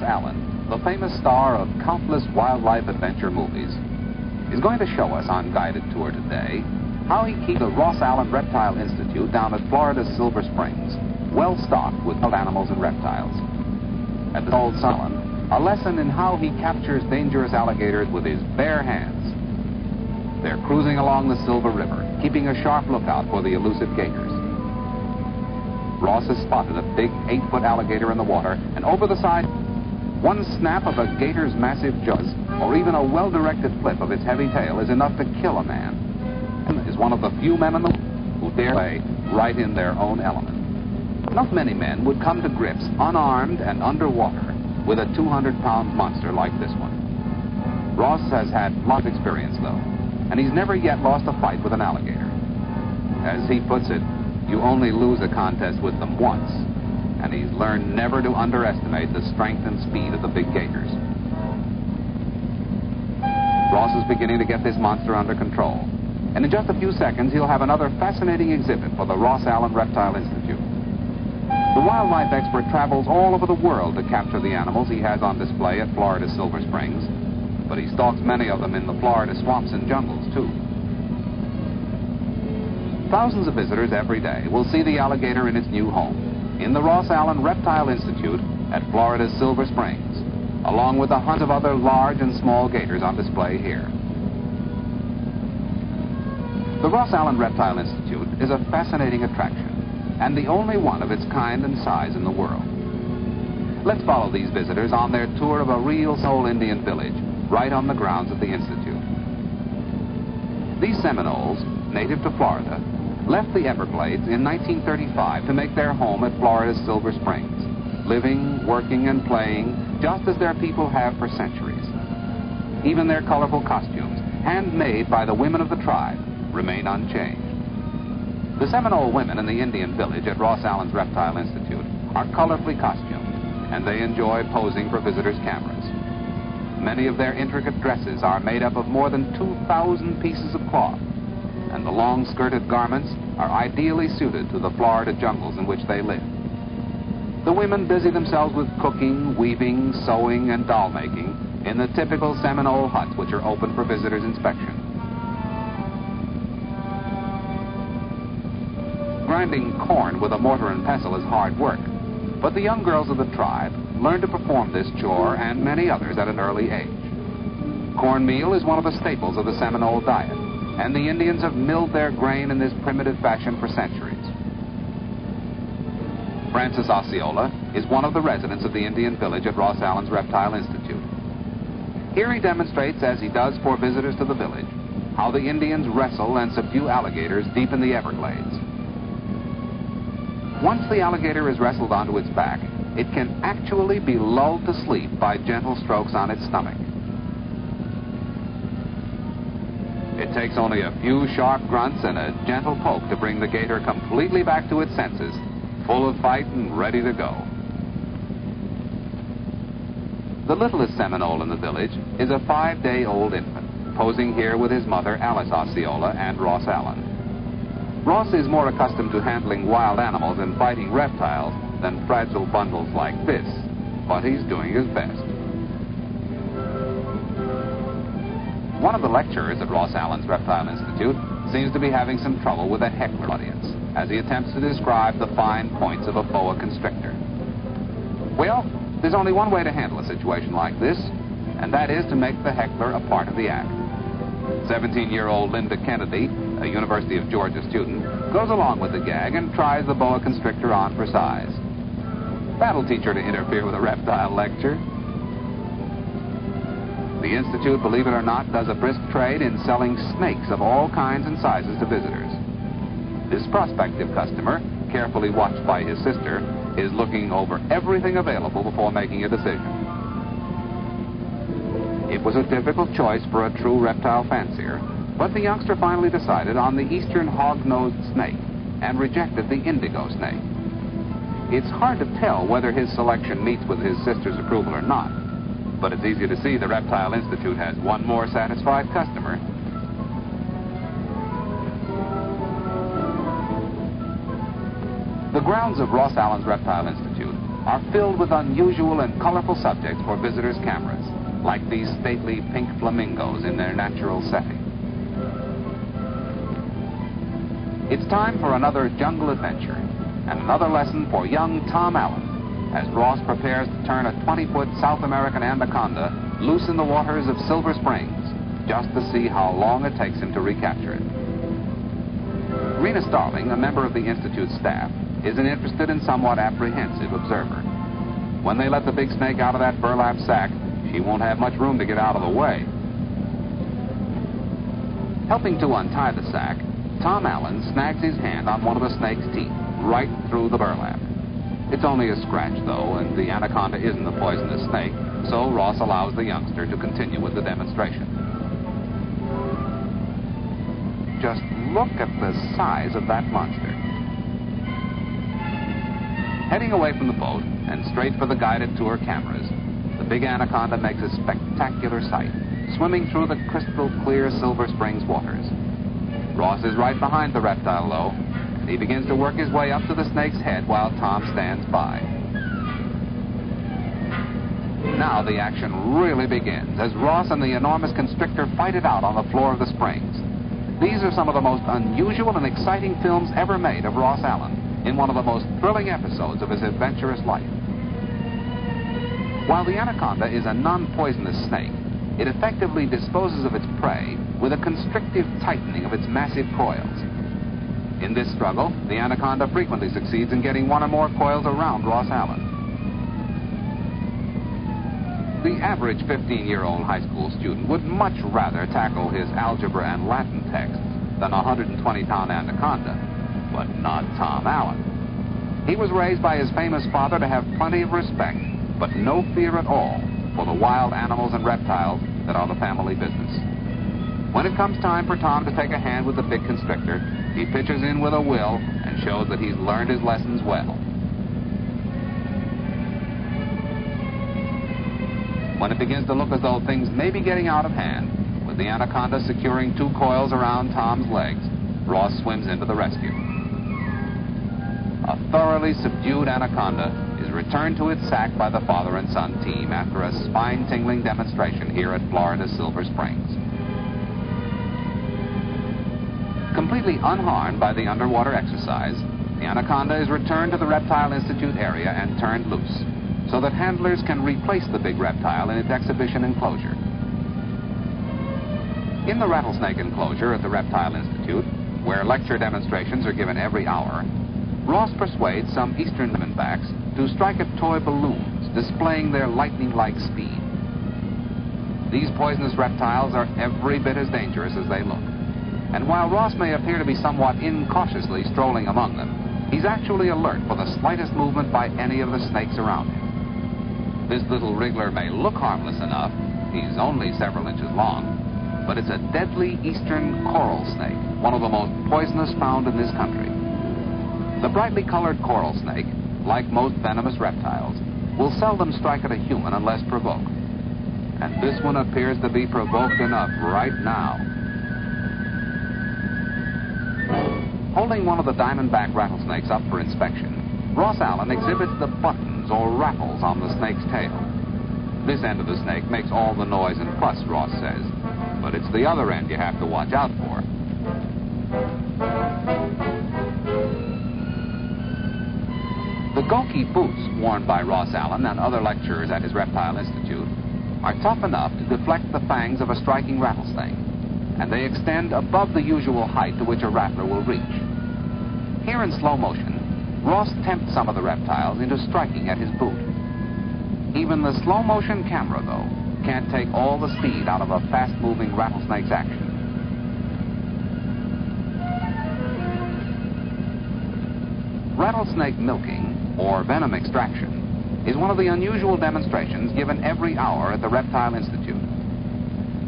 Allen, the famous star of countless wildlife adventure movies, is going to show us on Guided Tour today how he keeps the Ross Allen Reptile Institute down at Florida's Silver Springs, well stocked with wild animals and reptiles. At the Old Salon, a lesson in how he captures dangerous alligators with his bare hands. They're cruising along the Silver River, keeping a sharp lookout for the elusive gators. Ross has spotted a big 8-foot alligator in the water, and over the side, one snap of a gator's massive jaws, or even a well-directed flip of its heavy tail, is enough to kill a man. And is one of the few men in the world who dare play right in their own element. Not many men would come to grips, unarmed and underwater, with a 200-pound monster like this one. Ross has had lots of experience, though, and he's never yet lost a fight with an alligator. As he puts it, you only lose a contest with them once, and he's learned never to underestimate the strength and speed of the big gators. Ross is beginning to get this monster under control, and in just a few seconds he'll have another fascinating exhibit for the Ross Allen Reptile Institute. The wildlife expert travels all over the world to capture the animals he has on display at Florida's Silver Springs, but he stalks many of them in the Florida swamps and jungles, too. Thousands of visitors every day will see the alligator in its new home, in the Ross Allen Reptile Institute at Florida's Silver Springs, along with the hundreds of other large and small gators on display here. The Ross Allen Reptile Institute is a fascinating attraction, and the only one of its kind and size in the world. Let's follow these visitors on their tour of a real Seminole Indian village, right on the grounds of the Institute. These Seminoles, native to Florida, left the Everglades in 1935 to make their home at Florida's Silver Springs, living, working, and playing just as their people have for centuries. Even their colorful costumes, handmade by the women of the tribe, remain unchanged. The Seminole women in the Indian village at Ross Allen's Reptile Institute are colorfully costumed, and they enjoy posing for visitors' cameras. Many of their intricate dresses are made up of more than 2,000 pieces of cloth, and the long-skirted garments are ideally suited to the Florida jungles in which they live. The women busy themselves with cooking, weaving, sewing, and doll-making in the typical Seminole huts which are open for visitors' inspection. Grinding corn with a mortar and pestle is hard work, but the young girls of the tribe learn to perform this chore and many others at an early age. Cornmeal is one of the staples of the Seminole diet, and the Indians have milled their grain in this primitive fashion for centuries. Francis Osceola is one of the residents of the Indian village at Ross Allen's Reptile Institute. Here he demonstrates, as he does for visitors to the village, how the Indians wrestle and subdue alligators deep in the Everglades. Once the alligator is wrestled onto its back, it can actually be lulled to sleep by gentle strokes on its stomach. It takes only a few sharp grunts and a gentle poke to bring the gator completely back to its senses, full of fight and ready to go. The littlest Seminole in the village is a 5-day-old infant, posing here with his mother, Alice Osceola, and Ross Allen. Ross is more accustomed to handling wild animals and fighting reptiles than fragile bundles like this, but he's doing his best. One of the lecturers at Ross Allen's Reptile Institute seems to be having some trouble with a heckler audience as he attempts to describe the fine points of a boa constrictor. Well, there's only one way to handle a situation like this, and that is to make the heckler a part of the act. 17-year-old Linda Kennedy, a University of Georgia student, goes along with the gag and tries the boa constrictor on for size. That'll teach her to interfere with a reptile lecture. The Institute, believe it or not, does a brisk trade in selling snakes of all kinds and sizes to visitors. This prospective customer, carefully watched by his sister, is looking over everything available before making a decision. It was a difficult choice for a true reptile fancier, but the youngster finally decided on the eastern hog-nosed snake and rejected the indigo snake. It's hard to tell whether his selection meets with his sister's approval or not, but it's easy to see the Reptile Institute has one more satisfied customer. The grounds of Ross Allen's Reptile Institute are filled with unusual and colorful subjects for visitors' cameras, like these stately pink flamingos in their natural setting. It's time for another jungle adventure and another lesson for young Tom Allen as Ross prepares to turn a 20-foot South American anaconda loose in the waters of Silver Springs just to see how long it takes him to recapture it. Rena Starling, a member of the Institute's staff, is an interested and somewhat apprehensive observer. When they let the big snake out of that burlap sack, she won't have much room to get out of the way. Helping to untie the sack, Tom Allen snags his hand on one of the snake's teeth, right through the burlap. It's only a scratch, though, and the anaconda isn't a poisonous snake, so Ross allows the youngster to continue with the demonstration. Just look at the size of that monster. Heading away from the boat and straight for the guided tour cameras, the big anaconda makes a spectacular sight, swimming through the crystal clear Silver Springs waters. Ross is right behind the reptile, though, and he begins to work his way up to the snake's head while Tom stands by. Now the action really begins as Ross and the enormous constrictor fight it out on the floor of the springs. These are some of the most unusual and exciting films ever made of Ross Allen in one of the most thrilling episodes of his adventurous life. While the anaconda is a non-poisonous snake, it effectively disposes of its prey with a constrictive tightening of its massive coils. In this struggle, the anaconda frequently succeeds in getting one or more coils around Ross Allen. The average 15-year-old high school student would much rather tackle his algebra and Latin texts than a 120-pound anaconda, but not Tom Allen. He was raised by his famous father to have plenty of respect, but no fear at all for the wild animals and reptiles that are the family business. When it comes time for Tom to take a hand with the big constrictor, he pitches in with a will and shows that he's learned his lessons well. When it begins to look as though things may be getting out of hand, with the anaconda securing 2 coils around Tom's legs, Ross swims into the rescue. A thoroughly subdued anaconda is returned to its sack by the father and son team after a spine-tingling demonstration here at Florida's Silver Springs. Completely unharmed by the underwater exercise, the anaconda is returned to the Reptile Institute area and turned loose, so that handlers can replace the big reptile in its exhibition enclosure. In the rattlesnake enclosure at the Reptile Institute, where lecture demonstrations are given every hour, Ross persuades some Eastern diamondbacks to strike at toy balloons, displaying their lightning-like speed. These poisonous reptiles are every bit as dangerous as they look. And while Ross may appear to be somewhat incautiously strolling among them, he's actually alert for the slightest movement by any of the snakes around him. This little wriggler may look harmless enough, he's only several inches long, but it's a deadly eastern coral snake, one of the most poisonous found in this country. The brightly colored coral snake, like most venomous reptiles, will seldom strike at a human unless provoked. And this one appears to be provoked enough right now. Holding one of the diamondback rattlesnakes up for inspection, Ross Allen exhibits the buttons or rattles on the snake's tail. This end of the snake makes all the noise and fuss, Ross says, but it's the other end you have to watch out for. The gokey boots worn by Ross Allen and other lecturers at his Reptile Institute are tough enough to deflect the fangs of a striking rattlesnake, and they extend above the usual height to which a rattler will reach. Here in slow motion, Ross tempts some of the reptiles into striking at his boot. Even the slow-motion camera, though, can't take all the speed out of a fast-moving rattlesnake's action. Rattlesnake milking, or venom extraction, is one of the unusual demonstrations given every hour at the Reptile Institute.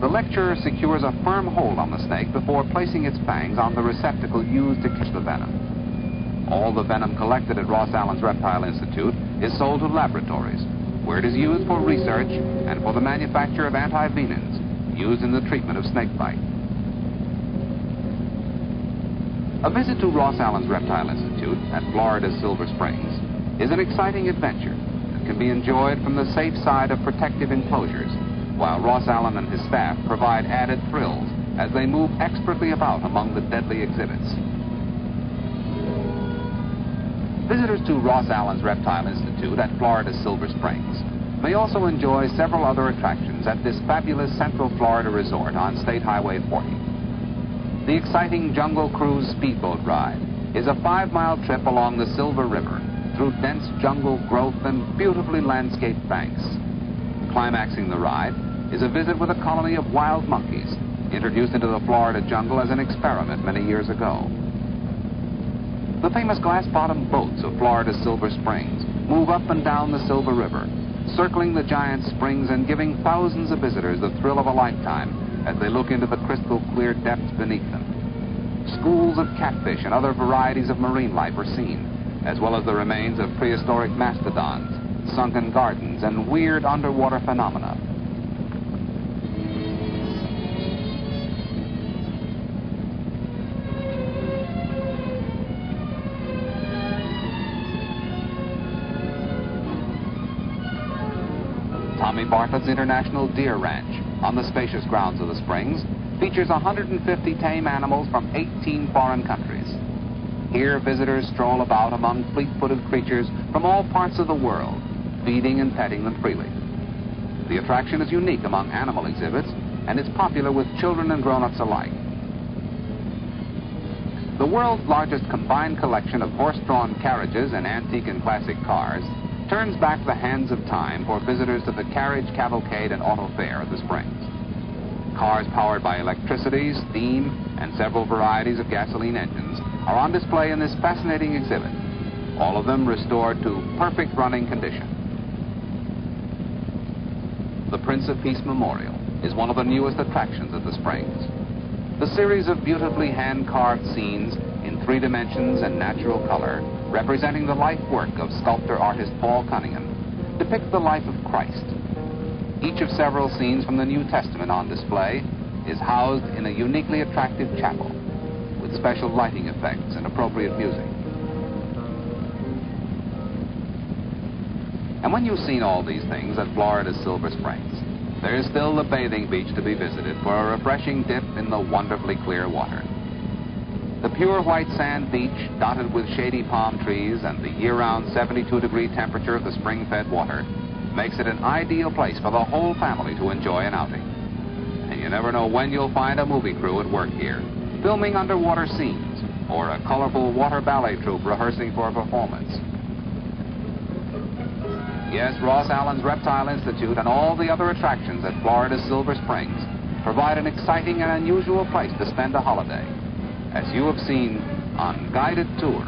The lecturer secures a firm hold on the snake before placing its fangs on the receptacle used to catch the venom. All the venom collected at Ross Allen's Reptile Institute is sold to laboratories, where it is used for research and for the manufacture of antivenins used in the treatment of snakebite. A visit to Ross Allen's Reptile Institute at Florida's Silver Springs is an exciting adventure can be enjoyed from the safe side of protective enclosures, while Ross Allen and his staff provide added thrills as they move expertly about among the deadly exhibits. Visitors to Ross Allen's Reptile Institute at Florida's Silver Springs may also enjoy several other attractions at this fabulous Central Florida resort on State Highway 40. The exciting Jungle Cruise speedboat ride is a 5-mile trip along the Silver River through dense jungle growth and beautifully landscaped banks. Climaxing the ride is a visit with a colony of wild monkeys introduced into the Florida jungle as an experiment many years ago. The famous glass-bottomed boats of Florida's Silver Springs move up and down the Silver River, circling the giant springs and giving thousands of visitors the thrill of a lifetime as they look into the crystal-clear depths beneath them. Schools of catfish and other varieties of marine life are seen, as well as the remains of prehistoric mastodons, sunken gardens, and weird underwater phenomena. Tommy Bartlett's International Deer Ranch on the spacious grounds of the Springs features 150 tame animals from 18 foreign countries. Here, visitors stroll about among fleet-footed creatures from all parts of the world, feeding and petting them freely. The attraction is unique among animal exhibits, and it's popular with children and grown-ups alike. The world's largest combined collection of horse-drawn carriages and antique and classic cars turns back the hands of time for visitors to the carriage, cavalcade, and auto fair at the Springs. Cars powered by electricity, steam, and several varieties of gasoline engines are on display in this fascinating exhibit, all of them restored to perfect running condition. The Prince of Peace Memorial is one of the newest attractions at the Springs. The series of beautifully hand-carved scenes in 3 dimensions and natural color, representing the life work of sculptor-artist Paul Cunningham, depicts the life of Christ. Each of several scenes from the New Testament on display is housed in a uniquely attractive chapel with special lighting effects and appropriate music. And when you've seen all these things at Florida's Silver Springs, there is still the bathing beach to be visited for a refreshing dip in the wonderfully clear water. The pure white sand beach, dotted with shady palm trees, and the year-round 72-degree temperature of the spring-fed water makes it an ideal place for the whole family to enjoy an outing. And you never know when you'll find a movie crew at work here, filming underwater scenes, or a colorful water ballet troupe rehearsing for a performance. Yes, Ross Allen's Reptile Institute and all the other attractions at Florida's Silver Springs provide an exciting and unusual place to spend a holiday, as you have seen on Guided Tour.